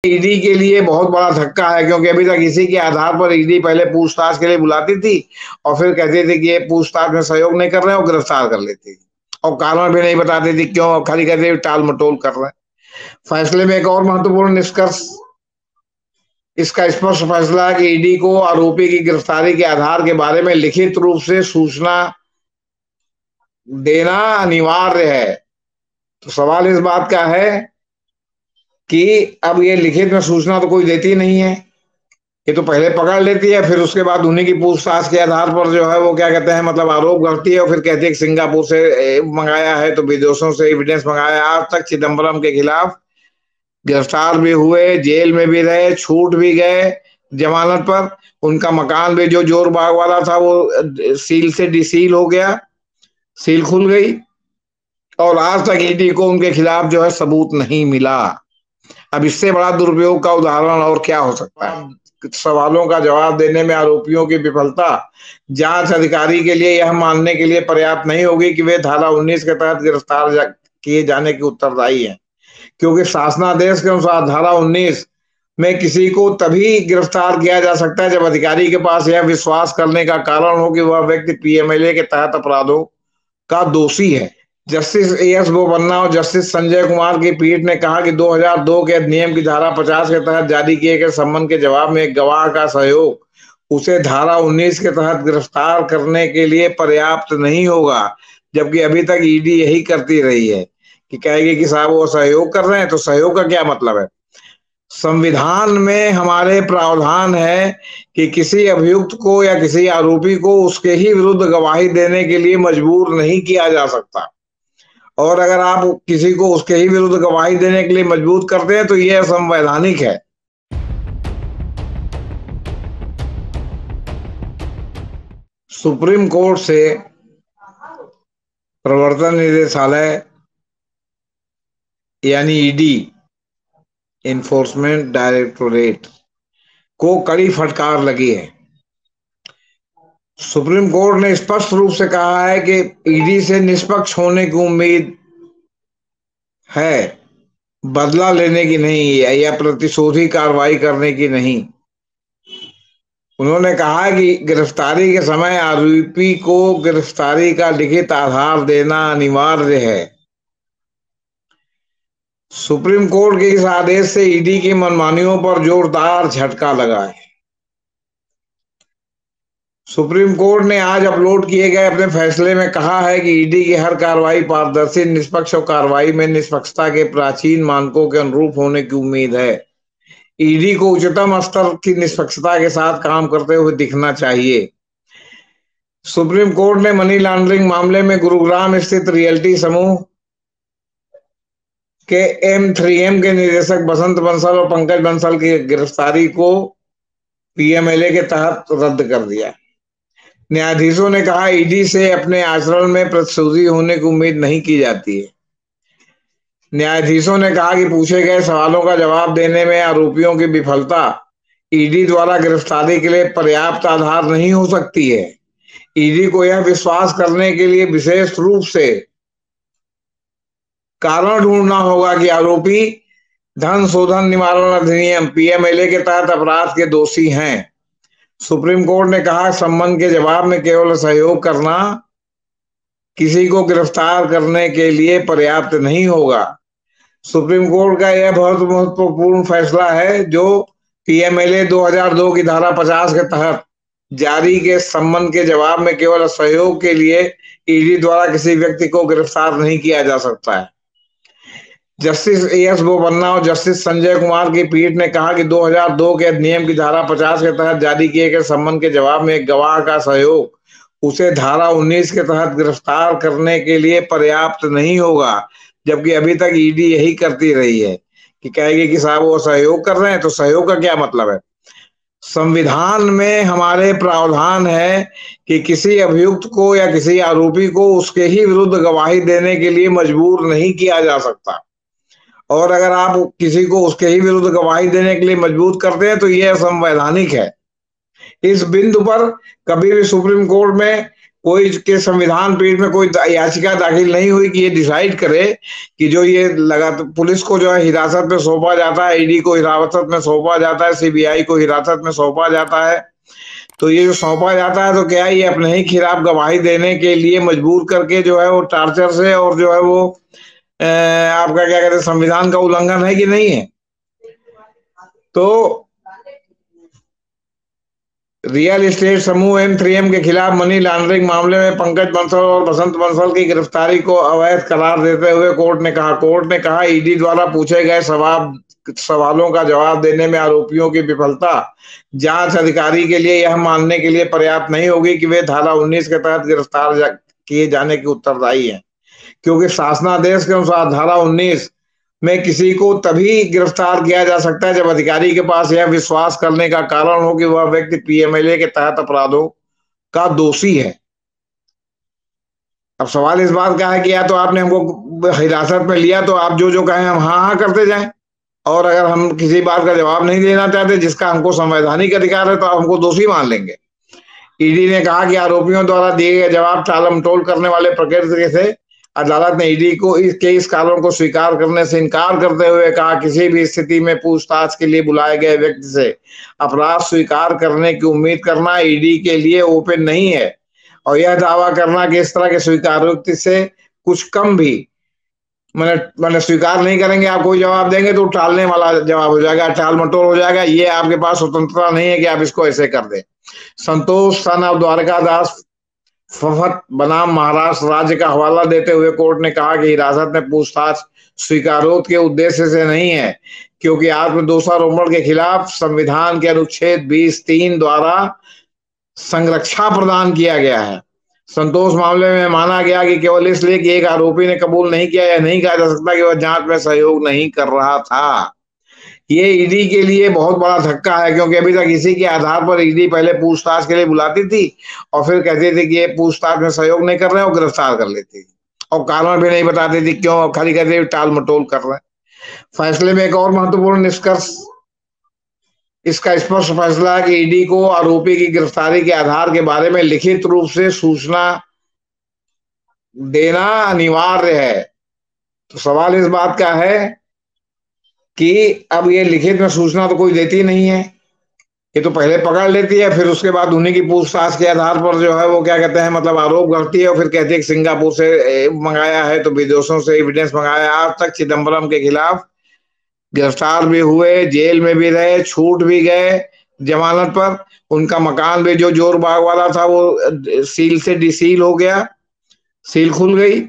ED के लिए बहुत बड़ा धक्का है, क्योंकि अभी तक इसी के आधार पर ईडी पहले पूछताछ के लिए बुलाती थी और फिर कहती थी कि ये पूछताछ में सहयोग नहीं कर रहे हैं और गिरफ्तार कर लेती थी, और कारण भी नहीं बताती थी क्यों, खाली कहते टाल मटोल कर रहे हैं। फैसले में एक और महत्वपूर्ण निष्कर्ष इसका स्पष्ट फैसला है कि ईडी को आरोपी की गिरफ्तारी के आधार के बारे में लिखित रूप से सूचना देना अनिवार्य है। तो सवाल इस बात का है कि अब ये लिखित में सूचना तो कोई देती नहीं है, ये तो पहले पकड़ लेती है, फिर उसके बाद उन्हीं की पूछताछ के आधार पर जो है वो क्या कहते हैं, मतलब आरोप करती है और फिर कहती है कि सिंगापुर से मंगाया है, तो विदेशों से एविडेंस मंगाया। आज तक चिदम्बरम के खिलाफ गिरफ्तार भी हुए, जेल में भी रहे, छूट भी गए जमानत पर, उनका मकान भी जो जोर बाग वाला था वो सील से डिसील हो गया, सील खुल गई, और आज तक ईडी को उनके खिलाफ जो है सबूत नहीं मिला। अब इससे बड़ा दुरुपयोग का उदाहरण और क्या हो सकता है? सवालों का जवाब देने में आरोपियों की विफलता जांच अधिकारी के लिए यह मानने के लिए पर्याप्त नहीं होगी कि वे धारा 19 के तहत गिरफ्तार किए जाने के उत्तरदायी हैं, क्योंकि शासनादेश के अनुसार धारा 19 में किसी को तभी गिरफ्तार किया जा सकता है जब अधिकारी के पास यह विश्वास करने का कारण हो कि वह व्यक्ति पीएमएलए के तहत अपराधों का दोषी है। जस्टिस एएस बोपन्ना और जस्टिस संजय कुमार की पीठ ने कहा कि 2002 के अधिनियम की धारा 50 के तहत जारी किए गए सम्मन के जवाब में एक गवाह का सहयोग उसे धारा 19 के तहत गिरफ्तार करने के लिए पर्याप्त नहीं होगा, जबकि अभी तक ईडी यही करती रही है कि कहेगी कि साहब वो सहयोग कर रहे हैं, तो सहयोग का क्या मतलब है? संविधान में हमारे प्रावधान है कि किसी अभियुक्त को या किसी आरोपी को उसके ही विरुद्ध गवाही देने के लिए मजबूर नहीं किया जा सकता, और अगर आप किसी को उसके ही विरुद्ध गवाही देने के लिए मजबूर करते हैं तो यह असंवैधानिक है। सुप्रीम कोर्ट से प्रवर्तन निदेशालय यानी ईडी, इन्फोर्समेंट डायरेक्टोरेट को कड़ी फटकार लगी है। सुप्रीम कोर्ट ने स्पष्ट रूप से कहा है कि ईडी से निष्पक्ष होने की उम्मीद है, बदला लेने की नहीं या प्रतिशोधी कार्रवाई करने की नहीं। उन्होंने कहा कि गिरफ्तारी के समय आरोपी को गिरफ्तारी का लिखित आधार देना अनिवार्य है। सुप्रीम कोर्ट के इस आदेश से ईडी की मनमानियों पर जोरदार झटका लगा है। सुप्रीम कोर्ट ने आज अपलोड किए गए अपने फैसले में कहा है कि ईडी की हर कार्रवाई पारदर्शी, निष्पक्ष और कार्रवाई में निष्पक्षता के प्राचीन मानकों के अनुरूप होने की उम्मीद है। ईडी को उच्चतम स्तर की निष्पक्षता के साथ काम करते हुए दिखना चाहिए। सुप्रीम कोर्ट ने मनी लॉन्ड्रिंग मामले में गुरुग्राम स्थित रियल्टी समूह के M3M के निदेशक बसंत बंसल और पंकज बंसल की गिरफ्तारी को पीएमएलए के तहत रद्द कर दिया। न्यायाधीशों ने कहा ईडी से अपने आचरण में प्रतिशोधी होने की उम्मीद नहीं की जाती है। न्यायाधीशों ने कहा कि पूछे गए सवालों का जवाब देने में आरोपियों की विफलता ईडी द्वारा गिरफ्तारी के लिए पर्याप्त आधार नहीं हो सकती है। ईडी को यह विश्वास करने के लिए विशेष रूप से कारण ढूंढना होगा कि आरोपी धन शोधन निवारण अधिनियम पीएमएलए के तहत अपराध के दोषी हैं। सुप्रीम कोर्ट ने कहा सम्मन के जवाब में केवल सहयोग करना किसी को गिरफ्तार करने के लिए पर्याप्त नहीं होगा। सुप्रीम कोर्ट का यह बहुत महत्वपूर्ण फैसला है जो पीएमएलए 2002 की धारा 50 के तहत जारी के सम्मन के जवाब में केवल सहयोग के लिए ईडी द्वारा किसी व्यक्ति को गिरफ्तार नहीं किया जा सकता है। जस्टिस एएस बोपन्ना और जस्टिस संजय कुमार की पीठ ने कहा कि 2002 के अधिनियम की धारा 50 के तहत जारी किए गए सम्मन के जवाब में एक गवाह का सहयोग उसे धारा 19 के तहत गिरफ्तार करने के लिए पर्याप्त नहीं होगा, जबकि अभी तक ईडी यही करती रही है कि कहेगी कि साहब वो सहयोग कर रहे हैं, तो सहयोग का क्या मतलब है? संविधान में हमारे प्रावधान है कि किसी अभियुक्त को या किसी आरोपी को उसके ही विरुद्ध गवाही देने के लिए मजबूर नहीं किया जा सकता, और अगर आप किसी को उसके ही विरुद्ध गवाही देने के लिए मजबूर करते हैं तो यह असंवैधानिक है। इस बिंदु पर कभी भी सुप्रीम कोर्ट में कोई के संविधान पीठ में कोई याचिका दाखिल नहीं हुई कि ये डिसाइड करे कि जो ये लगा तो पुलिस को जो है हिरासत में सौंपा जाता है, ईडी को हिरासत में सौंपा जाता है, सीबीआई को हिरासत में सौंपा जाता है, तो ये जो सौंपा जाता है तो क्या ये अपने ही खिलाफ गवाही देने के लिए मजबूर करके जो है वो टार्चर से, और जो है वो आपका क्या कहते हैं संविधान का उल्लंघन है कि नहीं है। तो रियल एस्टेट समूह M3M के खिलाफ मनी लॉन्ड्रिंग मामले में पंकज बंसल और बसंत बंसल की गिरफ्तारी को अवैध करार देते हुए कोर्ट ने कहा ईडी द्वारा पूछे गए सवालों का जवाब देने में आरोपियों की विफलता जांच अधिकारी के लिए यह मानने के लिए पर्याप्त नहीं होगी कि वे धारा 19 के तहत गिरफ्तार किए जाने के उत्तरदायी हैं, क्योंकि शासनादेश के अनुसार धारा 19 में किसी को तभी गिरफ्तार किया जा सकता है जब अधिकारी के पास यह विश्वास करने का कारण हो कि वह व्यक्ति पीएमएलए के तहत अपराधों का दोषी है। अब सवाल इस बात का है कि या तो आपने हमको हिरासत में लिया तो आप जो जो कहें हम हाँ हाँ करते जाएं, और अगर हम किसी बात का जवाब नहीं देना चाहते जिसका हमको संवैधानिक अधिकार है तो हमको दोषी मान लेंगे। ईडी ने कहा कि आरोपियों द्वारा दिए गए जवाब टालमटोल करने वाले प्रकृति के थे। अदालत ने ईडी को इस कारण को स्वीकार करने से इनकार करते हुए कहा किसी भी स्थिति में पूछताछ के लिए बुलाए गए व्यक्ति से अपराध स्वीकार करने की उम्मीद करना ईडी के लिए ओपन नहीं है, और यह दावा करना कि इस तरह के स्वीकारोक्ति से कुछ कम भी मैंने स्वीकार नहीं करेंगे, आप कोई जवाब देंगे तो टालने वाला जवाब हो जाएगा, टाल मटोल हो जाएगा, ये आपके पास स्वतंत्रता नहीं है कि आप इसको ऐसे कर दें। संतोष सन ऑफ द्वारका दास फफत बनाम महाराष्ट्र राज्य का हवाला देते हुए कोर्ट ने कहा कि हिरासत में पूछताछ स्वीकारोक्त के उद्देश्य से नहीं है, क्योंकि आत्मदोषारोपण के खिलाफ संविधान के अनुच्छेद 20(3) द्वारा संरक्षा प्रदान किया गया है। संतोष मामले में माना गया कि केवल इसलिए कि एक आरोपी ने कबूल नहीं किया, यह नहीं कहा जा सकता कि वह जांच में सहयोग नहीं कर रहा था। ये ईडी के लिए बहुत बड़ा धक्का है, क्योंकि अभी तक इसी के आधार पर ईडी पहले पूछताछ के लिए बुलाती थी और फिर कहती थी कि ये पूछताछ में सहयोग नहीं कर रहे और गिरफ्तार कर लेती थी, और कारण भी नहीं बताती थी क्यों, खाली कहते टाल मटोल कर रहे हैं। फैसले में एक और महत्वपूर्ण निष्कर्ष इसका स्पष्ट फैसला है कि ईडी को आरोपी की गिरफ्तारी के आधार के बारे में लिखित रूप से सूचना देना अनिवार्य है। तो सवाल इस बात का है कि अब ये लिखित में सूचना तो कोई देती नहीं है, ये तो पहले पकड़ लेती है, फिर उसके बाद उन्हीं की पूछताछ के आधार पर जो है वो क्या कहते हैं मतलब आरोप करती है, और फिर कहती है कि सिंगापुर से मंगाया है तो विदेशों से एविडेंस मंगाया। आज तक चिदम्बरम के खिलाफ गिरफ्तार भी हुए, जेल में भी रहे, छूट भी गए जमानत पर, उनका मकान भी जो जोर बाग वाला था वो सील से डिसील हो गया, सील खुल गई,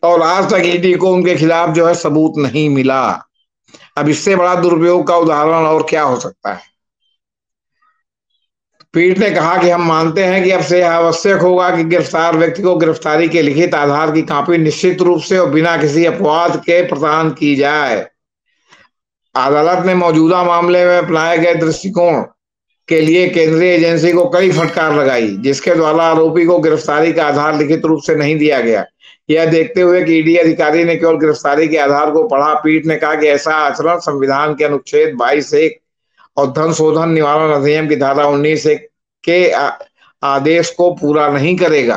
और आज तक ईडी को उनके खिलाफ जो है सबूत नहीं मिला। अब इससे बड़ा दुरुपयोग का उदाहरण और क्या हो सकता है। पीठ ने कहा कि हम मानते हैं कि अब से यह आवश्यक होगा कि गिरफ्तार व्यक्ति को गिरफ्तारी के लिखित आधार की कॉपी निश्चित रूप से और बिना किसी अपवाद के प्रदान की जाए। अदालत ने मौजूदा मामले में अपनाए गए दृष्टिकोण के लिए केंद्रीय एजेंसी को कई फटकार लगाई, जिसके द्वारा आरोपी को गिरफ्तारी का आधार लिखित रूप से नहीं दिया गया। यह देखते हुए कि ईडी अधिकारी ने केवल गिरफ्तारी के आधार को पढ़ा, पीठ ने कहा कि ऐसा आचरण संविधान के अनुच्छेद 22(1) और धन शोधन निवारण अधिनियम की धारा 19(1) के आदेश को पूरा नहीं करेगा।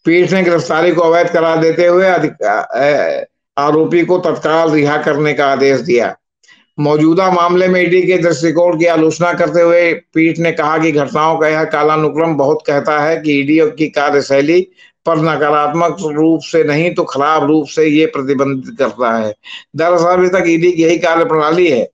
पीठ ने गिरफ्तारी को अवैध करार देते हुए आरोपी को तत्काल रिहा करने का आदेश दिया। मौजूदा मामले में ईडी के दृष्टिकोण की आलोचना करते हुए पीठ ने कहा कि घटनाओं का यह कालानुक्रम बहुत कहता है कि ईडी की कार्यशैली पर नकारात्मक रूप से नहीं तो खराब रूप से ये प्रतिबंधित करता है। दरअसल अभी तक ईडी की यही कार्य प्रणाली है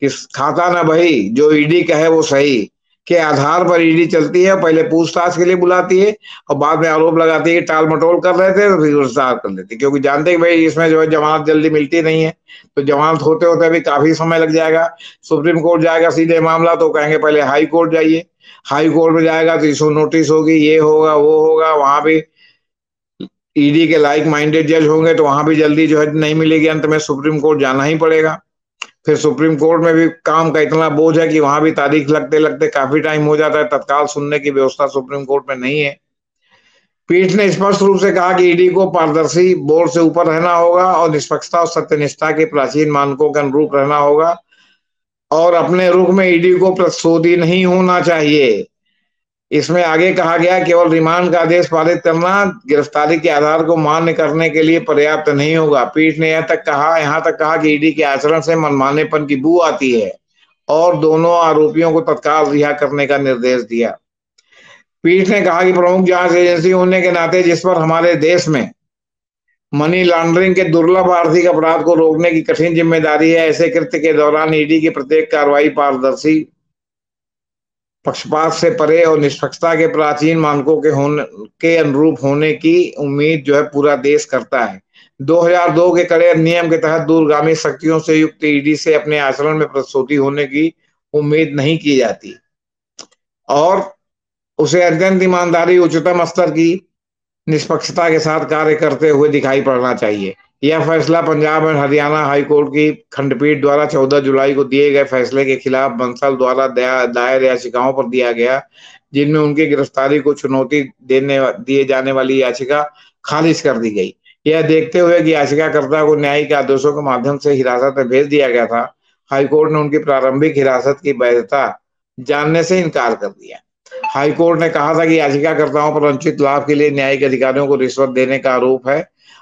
कि खाता न बही, जो ईडी कहे वो सही के आधार पर ईडी चलती है। पहले पूछताछ के लिए बुलाती है और बाद में आरोप लगाती है टाल मटोल कर रहे थे तो फिर गिरफ्तार कर लेती है, क्योंकि जानते हैं भाई इसमें जो है जमानत जल्दी मिलती नहीं है, तो जमानत होते होते भी काफी समय लग जाएगा। सुप्रीम कोर्ट जाएगा सीधे मामला तो कहेंगे पहले हाई कोर्ट जाइए, हाई कोर्ट में जाएगा तो इशू नोटिस होगी, ये होगा वो होगा, वहां भी ईडी के लाइक माइंडेड जज होंगे तो वहां भी जल्दी जो है नहीं मिलेगी, अंत में सुप्रीम कोर्ट जाना ही पड़ेगा। फिर सुप्रीम कोर्ट में भी काम का इतना बोझ है कि वहां भी तारीख लगते लगते काफी टाइम हो जाता है, तत्काल सुनने की व्यवस्था सुप्रीम कोर्ट में नहीं है। पीठ ने स्पष्ट रूप से कहा कि ईडी को पारदर्शी बोर्ड से ऊपर रहना होगा और निष्पक्षता और सत्यनिष्ठा के प्राचीन मानकों के अनुरूप रहना होगा, और अपने रुख में ईडी को प्रतिशोधी नहीं होना चाहिए। इसमें आगे कहा गया केवल रिमांड का आदेश पारित करना गिरफ्तारी के आधार को मान्य करने के लिए पर्याप्त नहीं होगा। पीठ ने यहां तक कहा कि ईडी के आचरण से मनमानेपन की बू आती है और दोनों आरोपियों को तत्काल रिहा करने का निर्देश दिया। पीठ ने कहा कि प्रमुख जांच एजेंसी होने के नाते जिस पर हमारे देश में मनी लॉन्ड्रिंग के दुर्लभ आर्थिक अपराध को रोकने की कठिन जिम्मेदारी है, ऐसे कृत्य के दौरान ईडी की प्रत्येक कार्रवाई पारदर्शी, पक्षपात से परे और निष्पक्षता के प्राचीन मानकों के अनुरूप होने की उम्मीद जो है पूरा देश करता है। 2002 के कड़े नियम के तहत दूरगामी शक्तियों से युक्त ईडी से अपने आचरण में प्रस्तुति होने की उम्मीद नहीं की जाती और उसे अत्यंत ईमानदारी, उच्चतम स्तर की निष्पक्षता के साथ कार्य करते हुए दिखाई पड़ना चाहिए। यह फैसला Punjab and Haryana high court की खंडपीठ द्वारा 14 जुलाई को दिए गए फैसले के खिलाफ बंसल द्वारा दायर याचिकाओं पर दिया गया, जिनमें उनकी गिरफ्तारी को चुनौती दिए जाने वाली याचिका खारिज कर दी गई। यह देखते हुए कि याचिकाकर्ता को न्यायिक आदेशों के माध्यम से हिरासत में भेज दिया गया था, हाईकोर्ट ने उनकी प्रारंभिक हिरासत की वैधता जानने से इनकार कर दिया। हाईकोर्ट ने कहा था कि याचिकाकर्ताओं पर अनुचित लाभ के लिए न्यायिक अधिकारियों को रिश्वत देने का आरोप है।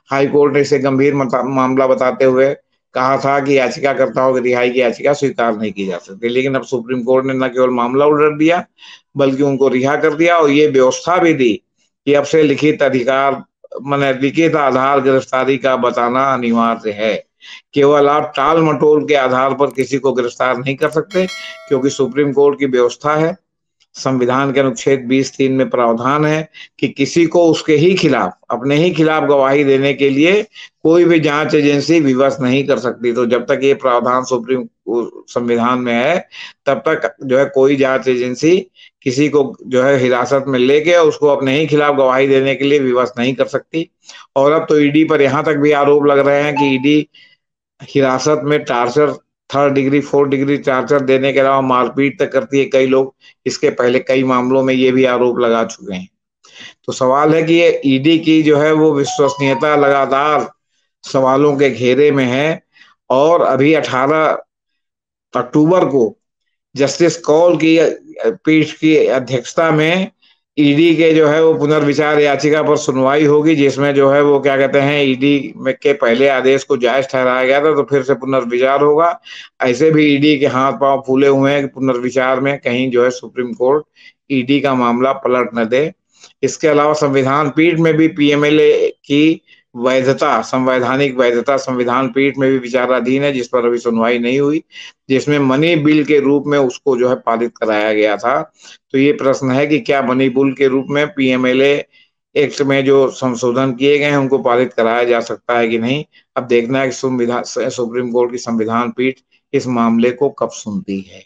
हाईकोर्ट ने इसे गंभीर मामला बताते हुए कहा था कि याचिकाकर्ताओं की रिहाई की याचिका स्वीकार नहीं की जा सकती। लेकिन अब सुप्रीम कोर्ट ने न केवल मामला उलट दिया बल्कि उनको रिहा कर दिया और ये व्यवस्था भी दी कि अब से लिखित आधार गिरफ्तारी का बताना अनिवार्य है। केवल आप टाल मटोल के आधार पर किसी को गिरफ्तार नहीं कर सकते, क्योंकि सुप्रीम कोर्ट की व्यवस्था है। संविधान के अनुच्छेद 20(3) में प्रावधान है कि किसी को उसके ही खिलाफ, अपने ही खिलाफ गवाही देने के लिए कोई भी जांच एजेंसी विवश नहीं कर सकती। तो जब तक ये प्रावधान सुप्रीम संविधान में है तब तक जो है कोई जांच एजेंसी किसी को जो है हिरासत में लेके उसको अपने ही खिलाफ गवाही देने के लिए विवश नहीं कर सकती। और अब तो ईडी पर यहाँ तक भी आरोप लग रहे हैं कि ईडी हिरासत में torture, 3rd degree 4th degree torture देने के अलावा मारपीट तक करती है। कई लोग इसके पहले कई मामलों में ये भी आरोप लगा चुके हैं। तो सवाल है कि ये ईडी की जो है वो विश्वसनीयता लगातार सवालों के घेरे में है और अभी 18 अक्टूबर को जस्टिस कौल की पीठ की अध्यक्षता में ईडी के जो है वो पुनर्विचार याचिका पर सुनवाई होगी, जिसमें जो है वो क्या कहते हैं ईडी में के पहले आदेश को जायज ठहराया गया था, तो फिर से पुनर्विचार होगा। ऐसे भी ईडी के हाथ पांव फूले हुए हैं कि पुनर्विचार में कहीं जो है सुप्रीम कोर्ट ईडी का मामला पलट न दे। इसके अलावा संविधान पीठ में भी पीएमएलए की वैधता, संवैधानिक वैधता संविधान पीठ में भी विचाराधीन है, जिस पर अभी सुनवाई नहीं हुई, जिसमें मनी बिल के रूप में उसको जो है पारित कराया गया था। तो ये प्रश्न है कि क्या मनी बिल के रूप में पीएमएलए एक्ट में जो संशोधन किए गए हैं उनको पारित कराया जा सकता है कि नहीं। अब देखना है कि सुप्रीम कोर्ट की संविधान पीठ इस मामले को कब सुनती है।